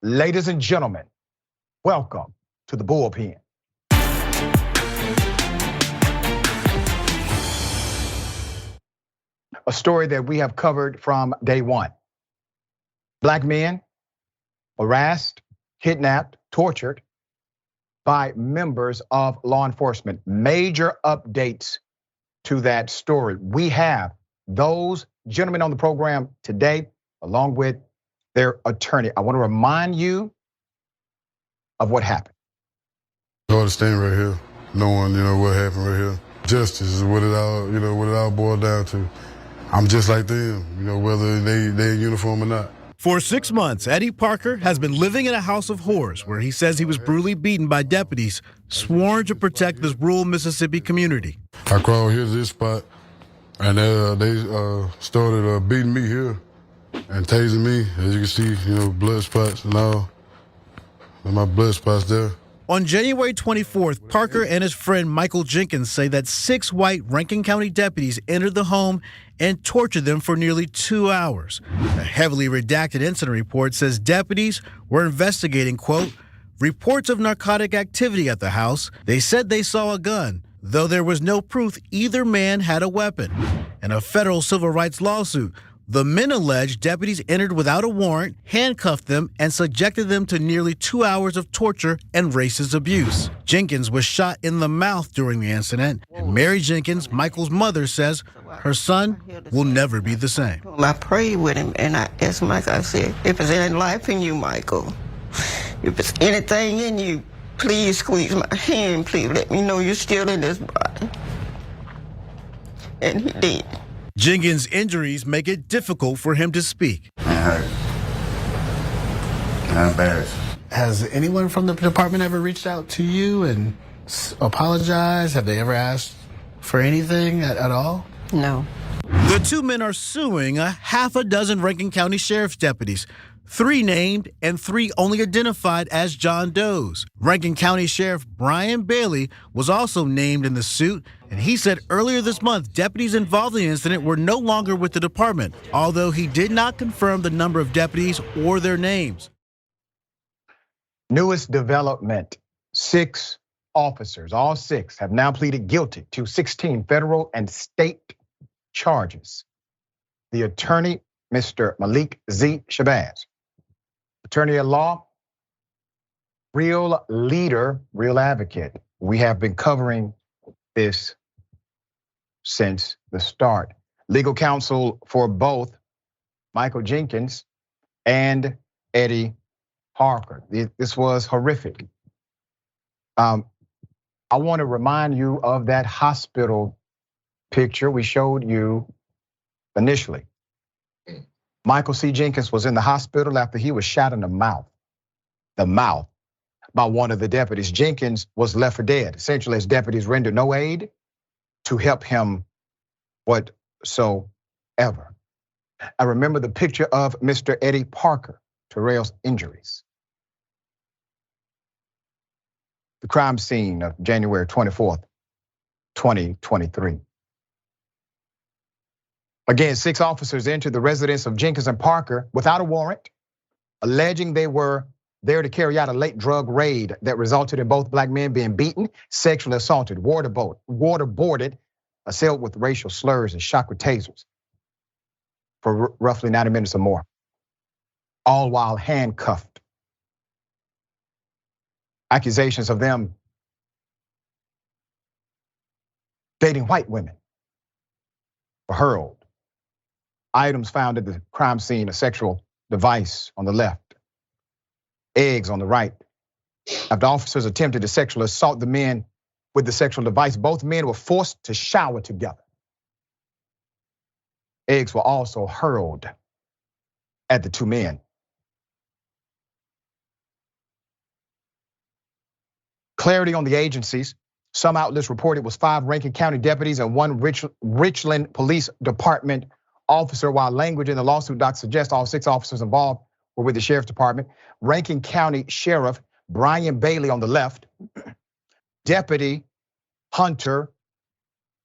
Ladies and gentlemen, welcome to the Bullpen. A story that we have covered from day one. Black men harassed, kidnapped, tortured by members of law enforcement. Major updates to that story. We have those gentlemen on the program today, along with their attorney. I want to remind you of what happened. I understand right here, knowing what happened right here. Justice is what it all boiled down to. I'm just like them, whether they in uniform or not. For 6 months, Eddie Parker has been living in a house of horrors where he says he was brutally beaten by deputies sworn to protect this rural Mississippi community. I crawled here to this spot, and they started beating me here and tasing me. As you can see, blood spots and all. And my blood spots there. On January 24th, Parker and his friend Michael Jenkins say that 6 white Rankin County deputies entered the home and tortured them for nearly 2 hours. A heavily redacted incident report says deputies were investigating, quote, reports of narcotic activity at the house. They said they saw a gun, though there was no proof either man had a weapon. In a federal civil rights lawsuit, the men alleged deputies entered without a warrant, handcuffed them, and subjected them to nearly 2 hours of torture and racist abuse. Jenkins was shot in the mouth during the incident, and Mary Jenkins, Michael's mother, says her son will never be the same. I prayed with him, and I asked Michael, I said, if there's any life in you, Michael, if there's anything in you, please squeeze my hand, please let me know you're still in this body. And he did. Jenkins' injuries make it difficult for him to speak. It hurt. I'm embarrassed. Has anyone from the department ever reached out to you and apologized? Have they ever asked for anything at all? No. The 2 men are suing a half a dozen Rankin County Sheriff's deputies, 3 named and 3 only identified as John Does. Rankin County Sheriff Brian Bailey was also named in the suit, and he said earlier this month deputies involved in the incident were no longer with the department, although he did not confirm the number of deputies or their names. Newest development, 6 officers, all 6, have now pleaded guilty to 16 federal and state charges. The attorney, Mr. Malik Z, Shabazz, attorney at law, real leader, real advocate. We have been covering this since the start. Legal counsel for both Michael Jenkins and Eddie Parker. This was horrific. I want to remind you of that hospital picture we showed you initially. Michael C. Jenkins was in the hospital after he was shot in the mouth by one of the deputies. Jenkins was left for dead, essentially as deputies rendered no aid to help him whatsoever. I remember the picture of Mr. Eddie Parker, Terrell's injuries. The crime scene of January 24th, 2023. Again, 6 officers entered the residence of Jenkins and Parker without a warrant, alleging they were there to carry out a late drug raid that resulted in both black men being beaten, sexually assaulted, waterboarded, assailed with racial slurs, and shot with tasers for roughly 90 minutes or more, all while handcuffed. Accusations of them dating white women were hurled. Items found at the crime scene: a sexual device on the left, eggs on the right. After officers attempted to sexually assault the men with the sexual device, both men were forced to shower together. Eggs were also hurled at the 2 men. Clarity on the agencies. Some outlets reported it was 5 Rankin County deputies and 1 Richland Police Department officer, while language in the lawsuit doc suggests all 6 officers involved were with the Sheriff's Department. Rankin County Sheriff Brian Bailey on the left, Deputy Hunter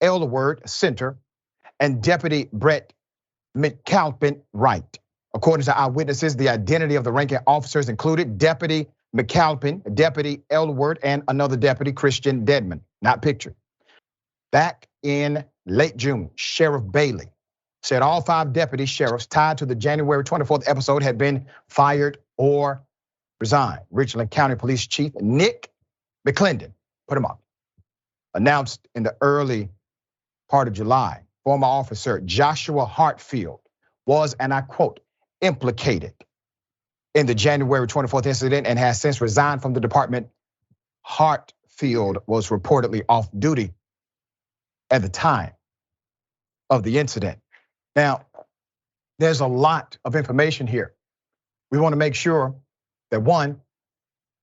Elward center, and Deputy Brett McAlpin right. According to eyewitnesses, the identity of the ranking officers included Deputy McAlpin, Deputy Elwood, and another deputy, Christian Dedman, not pictured. Back in late June, Sheriff Bailey said all 5 deputy sheriffs tied to the January 24th episode had been fired or resigned. Richland County Police Chief Nick McClendon, put him up, announced in the early part of July, former officer Joshua Hartfield was, and I quote, implicated in the January 24th incident and has since resigned from the department. Hartfield was reportedly off duty at the time of the incident. Now, there's a lot of information here. We want to make sure that, one,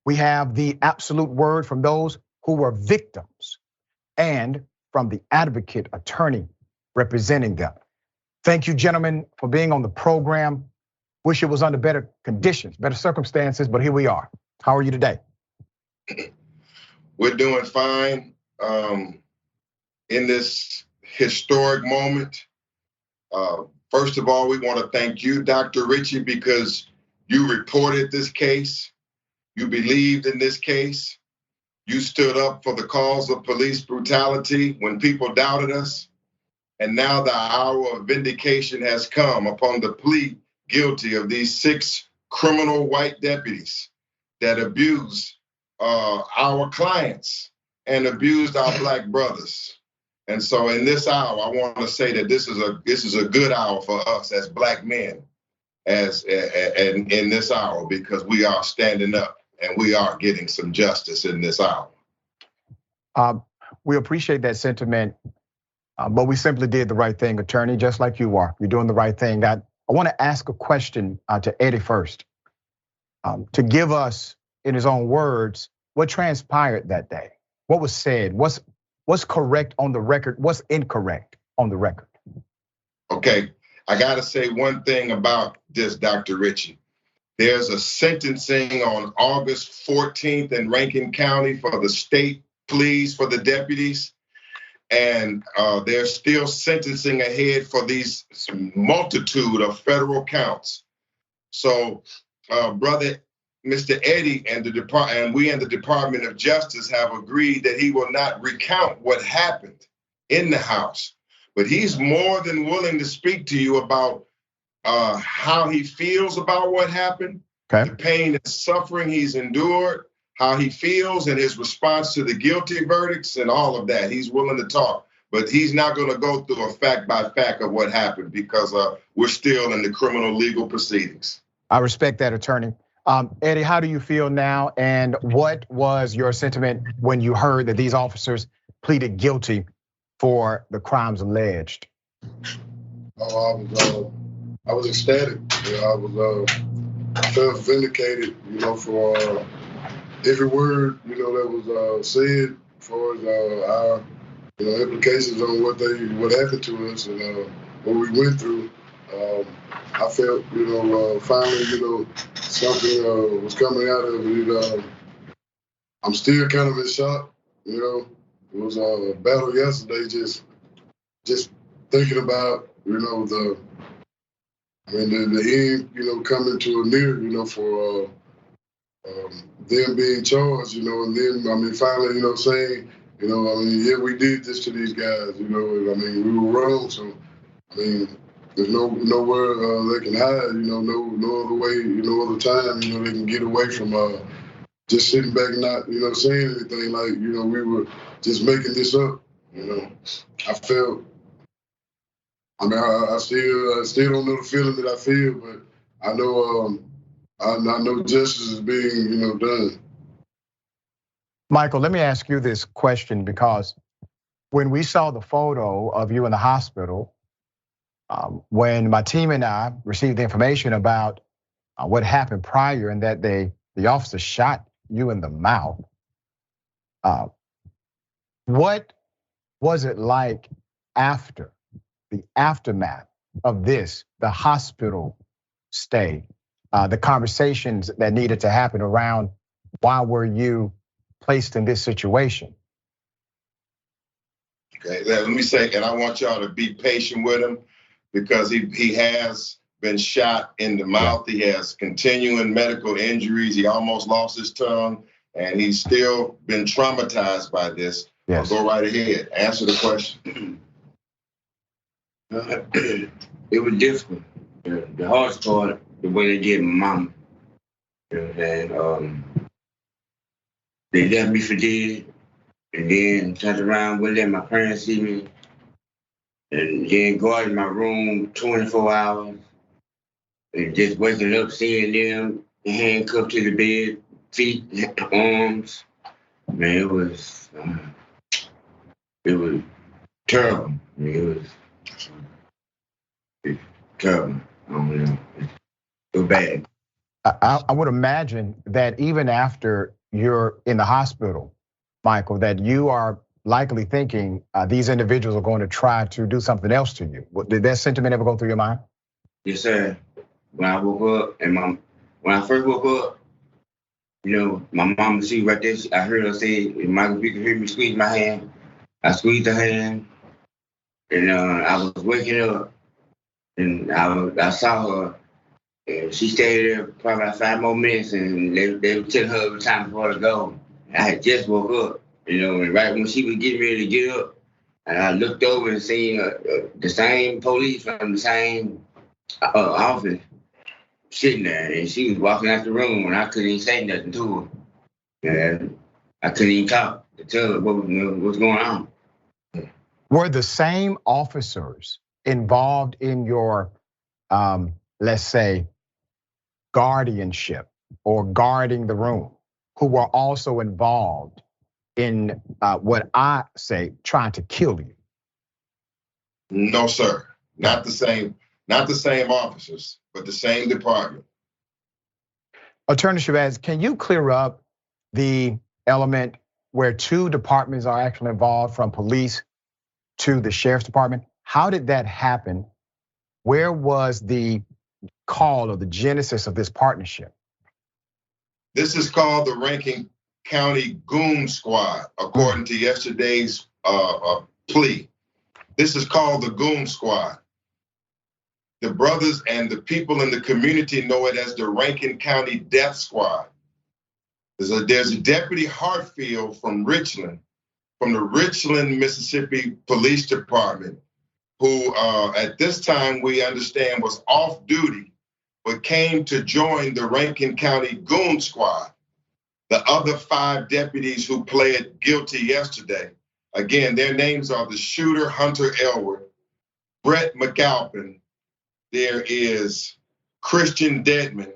we have the absolute word from those who were victims and from the advocate attorney representing them. Thank you, gentlemen, for being on the program. Wish it was under better conditions, better circumstances, but here we are. How are you today? We're doing fine in this historic moment. First of all, we want to thank you, Dr. Richey, because you reported this case. You believed in this case. You stood up for the cause of police brutality when people doubted us. And now the hour of vindication has come upon the plea guilty of these 6 criminal white deputies that abused our clients and abused our Black brothers. And so in this hour, I want to say that this is a good hour for us as Black men, and in this hour, because we are standing up and we are getting some justice in this hour. We appreciate that sentiment, but we simply did the right thing, attorney, just like you are. You're doing the right thing. I want to ask a question to Eddie first, to give us, in his own words, what transpired that day. What was said? What's correct on the record? What's incorrect on the record? Okay, I gotta say one thing about this, Dr. Richey. There's a sentencing on August 14th in Rankin County for the state pleas for the deputies. And they're still sentencing ahead for these multitude of federal counts. So, brother, Mr. Eddie and we in the Department of Justice have agreed that he will not recount what happened in the House, but he's more than willing to speak to you about how he feels about what happened, the pain and suffering he's endured, how he feels and his response to the guilty verdicts and all of that. He's willing to talk, but he's not gonna go through a fact by fact of what happened because we're still in the criminal legal proceedings. I respect that, attorney. Eddie, how do you feel now? And what was your sentiment when you heard that these officers pleaded guilty for the crimes alleged? I was ecstatic. I felt vindicated, for every word, that was said as far as our, implications on what happened to us and what we went through. I felt, finally, something was coming out of it. I'm still kind of in shock, It was a battle yesterday, just thinking about, the end, coming to a near, for them being charged, and then, finally, saying, yeah, we did this to these guys, we were wrong, so, there's nowhere they can hide, no other way, no other time, they can get away from just sitting back and not, saying anything like, we were just making this up, I felt, I still don't know the feeling that I feel, but I know justice is being, done. Michael, let me ask you this question, because when we saw the photo of you in the hospital, when my team and I received the information about what happened prior and that the officer shot you in the mouth, what was it like after the aftermath of this, the hospital stay, the conversations that needed to happen around why were you placed in this situation? Okay, let me say, and I want y'all to be patient with him, because he has been shot in the mouth. He has continuing medical injuries. He almost lost his tongue, and he's still been traumatized by this. Yes. Go right ahead. Answer the question. It was difficult. The hardest part, the way they did my mama. You know what I'm saying? They left me for dead, and then turned around, wouldn't let my parents see me, and then guarded my room 24 hours, and just waking up, seeing them handcuffed to the bed, feet, arms. Man, it was terrible. I mean, it was terrible. I don't know. So bad. I would imagine that even after you're in the hospital, Michael, that you are likely thinking these individuals are going to try to do something else to you. Did that sentiment ever go through your mind? Yes, sir. When I woke up, and when I first woke up, you know, my mom, she right there, I heard her say, Michael, you can hear me squeeze my hand. I squeezed her hand, and I was waking up, and I saw her, and she stayed there probably about 5 more minutes, and they were telling her it was time for her to go. I had just woke up, you know, and right when she was getting ready to get up, and I looked over and seen the same police from the same office sitting there, and she was walking out the room, and I couldn't even say nothing to her. And I couldn't even talk to tell her what's going on. Were the same officers involved in your, let's say, guardianship or guarding the room, who were also involved in what I say trying to kill you? No, sir. Not the same officers, but the same department. Attorney Shabazz, can you clear up the element where 2 departments are actually involved, from police to the sheriff's department? How did that happen? Where was the call or the genesis of this partnership? This is called the Rankin County Goon Squad, according to yesterday's plea. This is called the Goon Squad. The brothers and the people in the community know it as the Rankin County Death Squad. There's a Deputy Hartfield from Richland, from the Richland, Mississippi Police Department, who at this time we understand was off duty, but came to join the Rankin County Goon Squad. The other 5 deputies who pled guilty yesterday, again, their names are the shooter, Hunter Elwood, Brett McAlpin, there is Christian Dedman,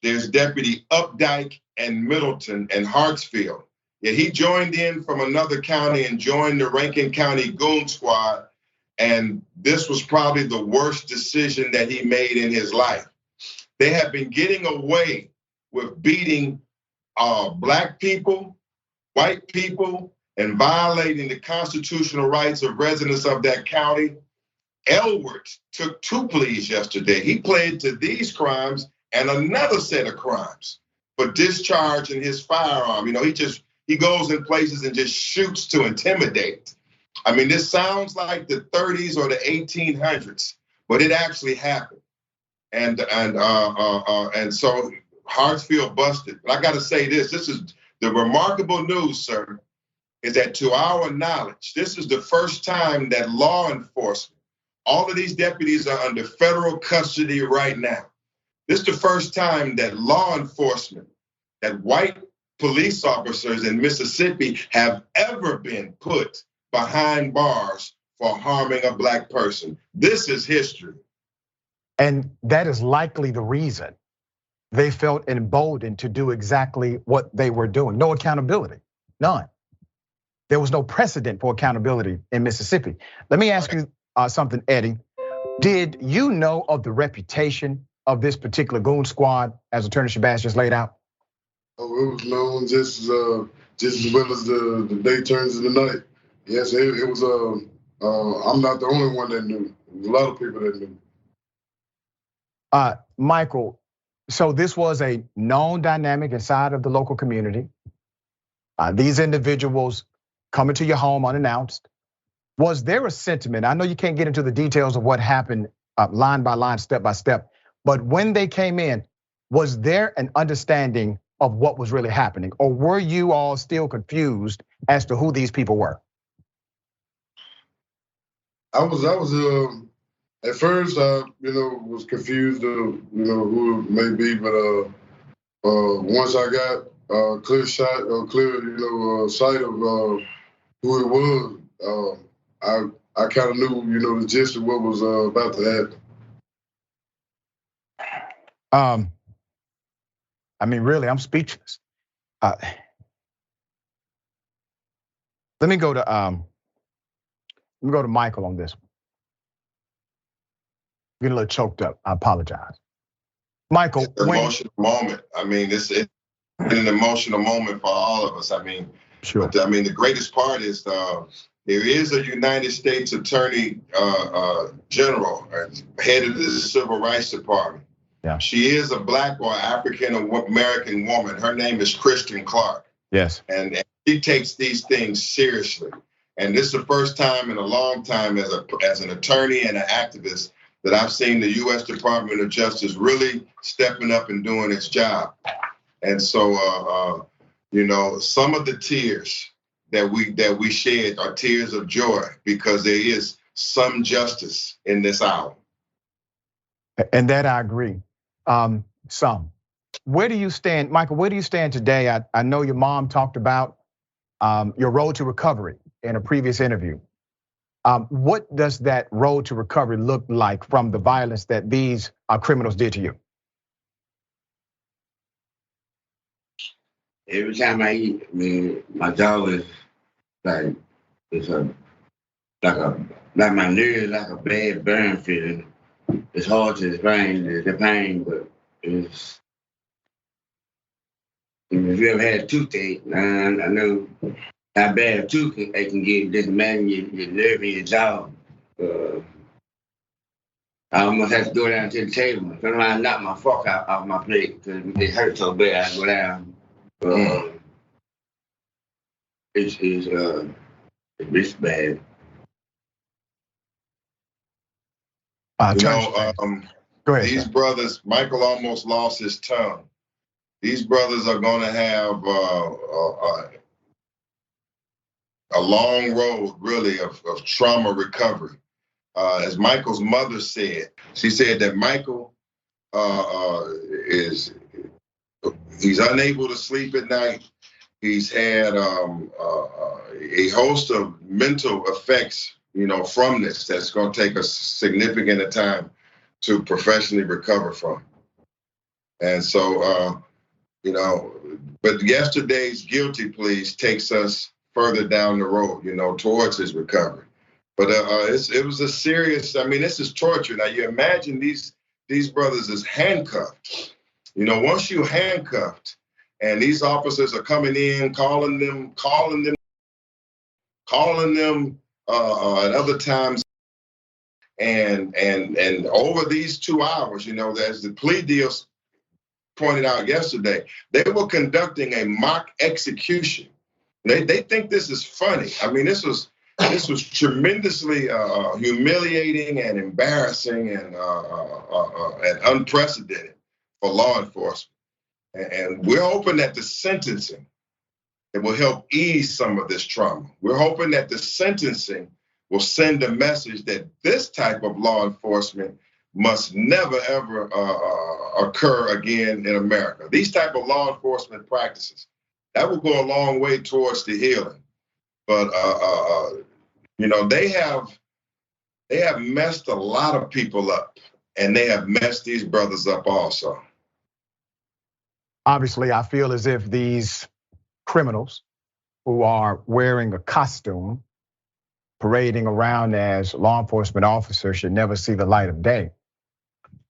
there's Deputy Updike and Middleton and Hartsfield. Yeah, he joined in from another county and joined the Rankin County Goon Squad, and this was probably the worst decision that he made in his life. They have been getting away with beating black people, white people, and violating the constitutional rights of residents of that county. Elwood took 2 pleas yesterday. He pled to these crimes and another set of crimes for discharging his firearm. You know, he goes in places and just shoots to intimidate. I mean, this sounds like the 30s or the 1800s, but it actually happened. And so Hartsfield busted. But I got to say this is the remarkable news, sir, is that to our knowledge, this is the first time that law enforcement, all of these deputies are under federal custody right now. This is the first time that law enforcement, that white police officers in Mississippi have ever been put behind bars for harming a black person. This is history. And that is likely the reason they felt emboldened to do exactly what they were doing. No accountability, none. There was no precedent for accountability in Mississippi. Let me ask you something, Eddie. Did you know of the reputation of this particular goon squad, as Attorney Shabazz just laid out? Oh, it was known just as well as the day turns into the night. Yes, it was. I'm not the only one that knew. There was a lot of people that knew. Michael, so this was a known dynamic inside of the local community. These individuals coming to your home unannounced. Was there a sentiment? I know you can't get into the details of what happened line by line, step by step. But when they came in, was there an understanding of what was really happening? Or were you all still confused as to who these people were? I was at first I was confused of who it may be, but once I got clear sight of who it was, I kind of knew the gist of what was about to happen. I mean, really, I'm speechless. Let me go to Michael on this one. Getting a little choked up. I apologize. Michael, it's an emotional moment. I mean, it's an emotional moment for all of us. I mean, sure. But, I mean, the greatest part is there is a United States Attorney General, head of the Civil Rights Department. Yeah. She is a Black or African American woman. Her name is Kristen Clark. Yes. And she takes these things seriously. And this is the first time in a long time as an attorney and an activist that I've seen the U.S. Department of Justice really stepping up and doing its job. And so, some of the tears that we shed are tears of joy because there is some justice in this hour. And that I agree. Some. Where do you stand, Michael? Where do you stand today? I know your mom talked about your road to recovery in a previous interview. What does that road to recovery look like from the violence that these criminals did to you? Every time I eat, my jaw is like like my nerves, like a bad burn feeling. It's hard to explain the pain, but it's. If you ever had a toothache, I know how bad a toothache can get. Just imagine your nerve in your jaw. I almost have to go down to the table. Sometimes I knock my fork off my plate because it hurts so bad. I go down. It's bad. Go ahead, these brothers, Michael almost lost his tongue. These brothers are going to have a long road, really, of trauma recovery. As Michael's mother said, she said that Michael he's unable to sleep at night. He's had a host of mental effects, from this that's going to take a significant time to professionally recover from. And so, but yesterday's guilty pleas takes us further down the road, towards his recovery. But it was a serious, this is torture. Now you imagine these brothers is handcuffed. Once you handcuffed and these officers are coming in, calling them at other times. And over these 2 hours, as the plea deals pointed out yesterday, they were conducting a mock execution. They think this is funny. This was tremendously humiliating and embarrassing and unprecedented for law enforcement. And we're hoping that the sentencing it will help ease some of this trauma. We're hoping that the sentencing will send a message that this type of law enforcement must never, ever occur again in America. These type of law enforcement practices, that will go a long way towards the healing. But, they have messed a lot of people up, and they have messed these brothers up also. Obviously, I feel as if these criminals who are wearing a costume, parading around as law enforcement officers should never see the light of day.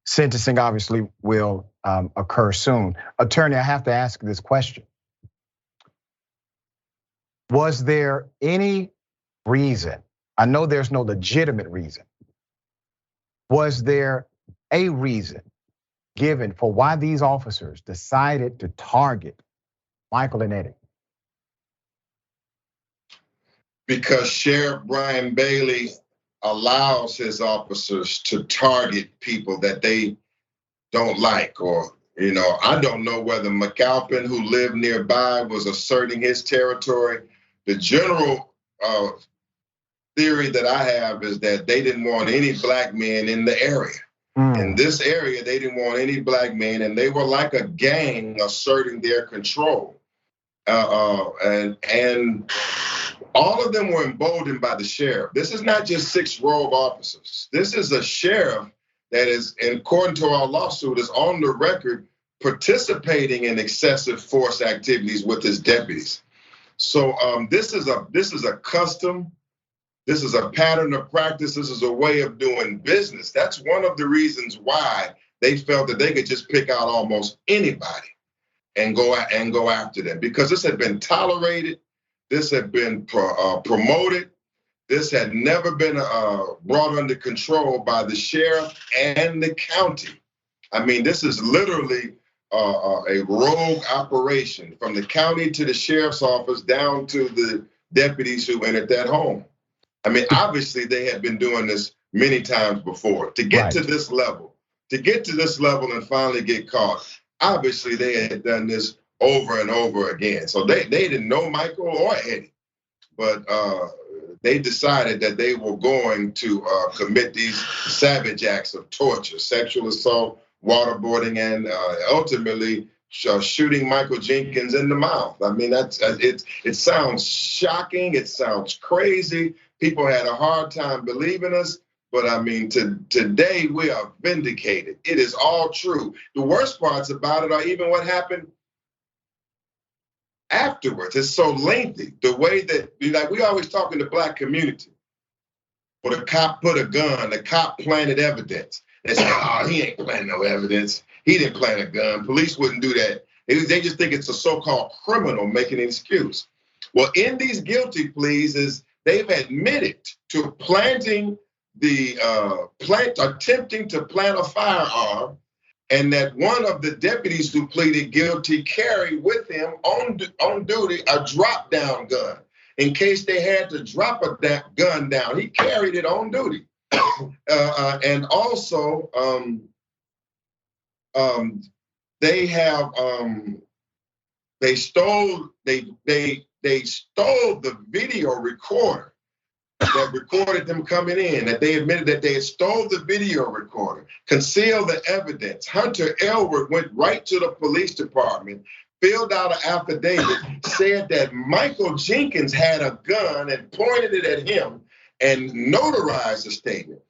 Sentencing obviously will occur soon. Attorney, I have to ask this question. Was there any reason, I know there's no legitimate reason, was there a reason given for why these officers decided to target Michael and Eddie? Because Sheriff Brian Bailey allows his officers to target people that they don't like, or I don't know whether McAlpin, who lived nearby, was asserting his territory. The general theory that I have is that they didn't want any black men in the area. In this area, they didn't want any black men, and they were like a gang asserting their control. And all of them were emboldened by the sheriff. This is not just 6 rogue officers. This is a sheriff that is, according to our lawsuit, is on the record participating in excessive force activities with his deputies. So this is a custom. This is a pattern of practice. This is a way of doing business. That's one of the reasons why they felt that they could just pick out almost anybody and go after them, because this had been tolerated, this had been promoted, this had never been brought under control by the sheriff and the county. I mean, this is literally a rogue operation from the county to the sheriff's office down to the deputies who entered that home. I mean, obviously they had been doing this many times before. To get to this level, and finally get caught, obviously they had done this over and over again. So they didn't know Michael or Eddie, but they decided that they were going to commit these savage acts of torture, sexual assault, waterboarding, and ultimately shooting Michael Jenkins in the mouth. I mean, it sounds shocking, it sounds crazy. People had a hard time believing us, but I mean, today we are vindicated. It is all true. The worst parts about it are even what happened afterwards. It's so lengthy. The way that, like, we always talk in the black community, where the cop put a gun, the cop planted evidence. They say, oh, he ain't planting no evidence. He didn't plant a gun. Police wouldn't do that. They just think it's a so-called criminal making an excuse. Well, in these guilty pleas, they've admitted to planting attempting to plant a firearm, and that one of the deputies who pleaded guilty carried with him on duty a drop-down gun. In case they had to drop a gun down, he carried it on duty. And also, they stole the video recorder that recorded them coming in, that they admitted that they had stole the video recorder, concealed the evidence. Hunter Elwood went right to the police department, filled out an affidavit, said that Michael Jenkins had a gun and pointed it at him and notarized the statement.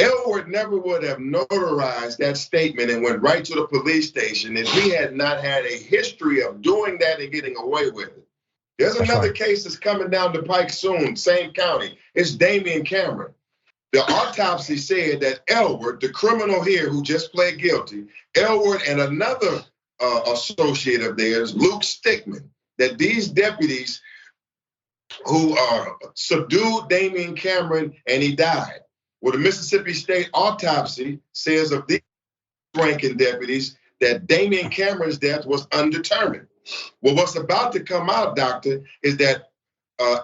Elwood never would have notarized that statement and went right to the police station if he had not had a history of doing that and getting away with it. There's another case that's coming down the pike soon, same county. It's Damian Cameron. The autopsy said that Elwood, the criminal here who just pled guilty, Elwood and another associate of theirs, Luke Stickman, that these deputies who subdued Damian Cameron and he died. Well, the Mississippi State autopsy says of these Rankin deputies that Damian Cameron's death was undetermined. Well, what's about to come out, doctor, is that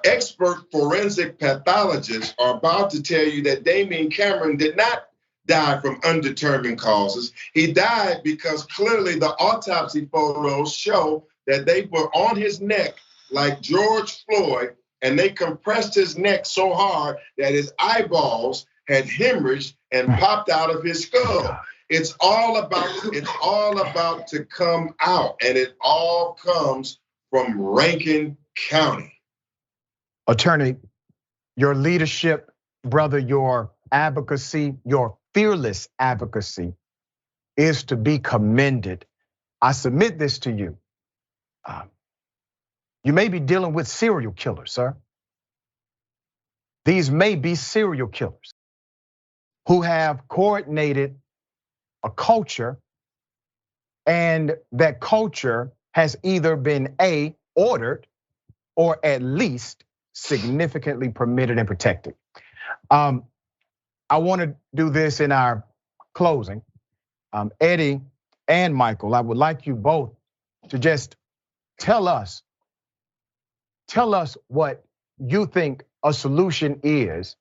expert forensic pathologists are about to tell you that Damian Cameron did not die from undetermined causes. He died because clearly the autopsy photos show that they were on his neck like George Floyd, and they compressed his neck so hard that his eyeballs had hemorrhaged and popped out of his skull. It's all about to come out, and it all comes from Rankin County. Attorney, your leadership, brother, your advocacy, your fearless advocacy is to be commended. I submit this to you. You may be dealing with serial killers, sir. These may be serial killers who have coordinated a culture, and that culture has either been ordered or at least significantly permitted and protected. I want to do this in our closing. Eddie and Michael, I would like you both to just tell us what you think a solution is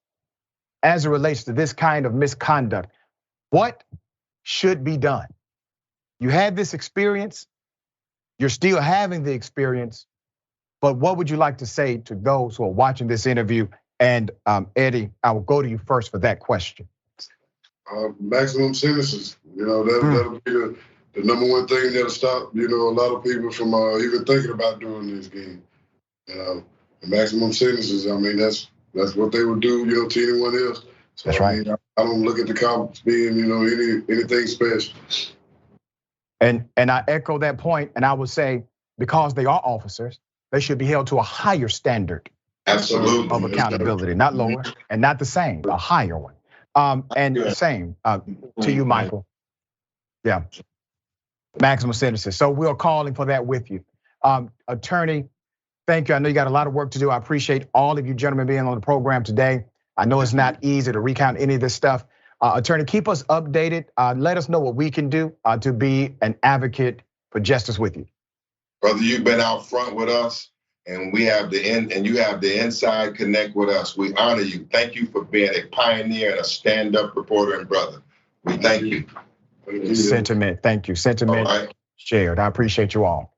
as it relates to this kind of misconduct, what should be done? You had this experience, you're still having the experience, but what would you like to say to those who are watching this interview? And Eddie, I will go to you first for that question. Maximum sentences, that'll be the number one thing that'll stop, a lot of people from even thinking about doing this game. The maximum sentences, I mean, that's what they would do, to anyone else. So, that's right. I don't look at the cops being, anything special. And I echo that point, and I would say, because they are officers, they should be held to a higher standard. Absolutely. Of accountability, not lower and not the same, a higher one. And the same to you, Michael. Yeah, maximum sentences. So we're calling for that with you. Attorney, thank you. I know you got a lot of work to do. I appreciate all of you gentlemen being on the program today. I know it's not easy to recount any of this stuff. Attorney, keep us updated. Let us know what we can do to be an advocate for justice with you. Brother, you've been out front with us, and you have the inside connect with us. We honor you. Thank you for being a pioneer and a stand-up reporter and brother. We thank you. Sentiment, thank you. Sentiment shared. I appreciate you all.